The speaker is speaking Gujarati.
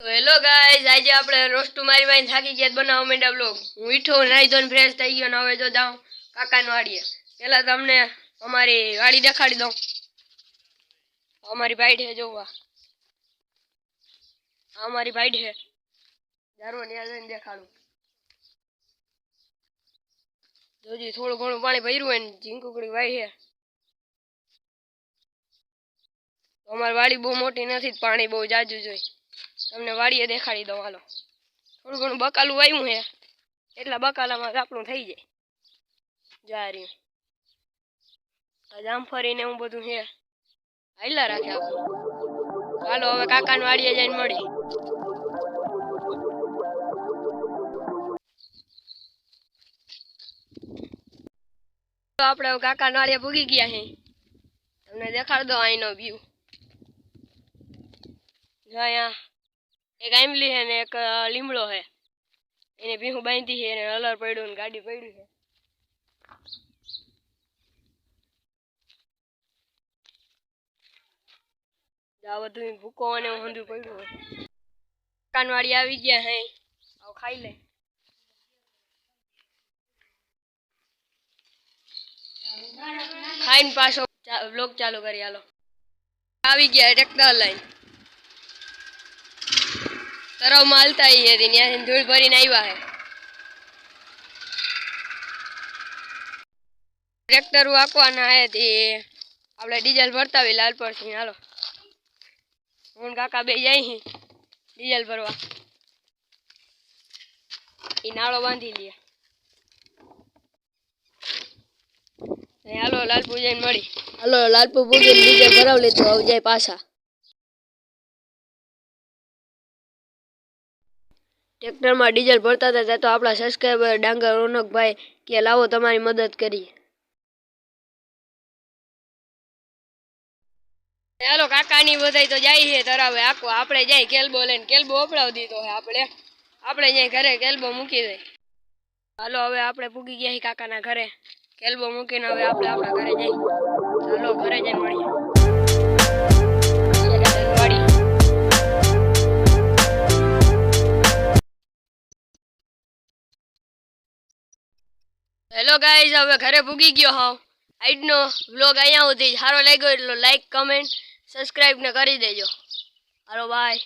તો હેલો ગાઈઝ, આજે આપણે રોસ્ટુ મારી વાઈને થાકી ગયા બનાવવા માંડ્યા બ્લોગ. હું ઈઠો નાઈ ધોઈને ફ્રેશ થઈ ગયો ને હવે જો જાઉં કાકાની વાડીએ. પેલા તમને અમારી વાડી દેખાડી દઉં. અમારી ભાઈ છે જોવા, અમારી ભાઈ છે જારવો ત્યાં જઈને દેખાડું. જોજી થોડું ઘણું પાણી ભર્યું હોય ને ઝીંકુકડી વાઈ છે. અમારી વાડી બહુ મોટી નથી, પાણી બહુ જાજુ જોઈ. તમને વાડીએ દેખાડી દઉં. હાલો, થોડું ઘણું બકાલું વાવ્યું છે, એટલા બકાલામાં આપણું થઈ જાય. જારી જામફળી ને એવું બધું છે, હાઈલા રાખે આપણે. હાલો હવે કાકાની વાડીએ જઈને મળી. આપણે કાકાની વાડીએ પૂગી ગયા છે. તમને દેખાડ દો અહીંનો વ્યૂ. અહીંયા એક આંબલી છે ને એક લીમડો છે, એને ભીહું બાંધી છે, એને અલર પડ્યું ને ગાડી પડી છે. આ બધું ભૂકો અને ઊંધું પડ્યું હોય. કાનવાડી આવી ગયા હે, આવ ખાઈ લે. ખાઈને પાછો વ્લોગ ચાલુ કરી. હાલો આવી ગયા ટ્રેક્ટર લઈને. તરાવમાં હાલતા હતી ત્યાં ધૂળ ભરીને આવ્યા હે. ટ્રેક્ટર વાંકવાના હે તે આપણે ડીઝલ ભરતા હોય લાલપર થી. હાલો હું કાકા બે જાય ડીઝલ ભરવા. એ નાળો બાંધી લે. હાલો લાલપુ જઈને મળી. હાલો લાલપુ પૂગીને ડીઝલ ભરાવ લીધું, હવે જાય પાછા. ટ્રેક્ટરમાં ડીઝલ ભરતા હતા તો આપણા સબસ્ક્રાઈબર ડાંગર રોનકભાઈ કે લાવો તમારી મદદ કરીએ. હાલો કાકાની બધાય તો જાય છે તરાવે આખો. આપણે જાય કેલ્બો લઈને, કેલ્બો ઓપડાવી દીધો છે આપણે જાય ઘરે કેલ્બો મૂકી દઈ. હાલો હવે આપણે પૂગી ગયા કાકાના ઘરે. કેલ્બો મૂકીને હવે આપણે આપણા ઘરે જઈએ. હાલો ઘરે જઈને મળીએ. હેલો ગાઈઝ, હવે ઘરે પૂગી ગયો હોઉં. આજનો વ્લોગ અહીંયા સુધી સારો લાગ્યો એટલો લાઈક, કમેન્ટ, સબસ્ક્રાઈબ ને કરી દેજો. હાલો બાય.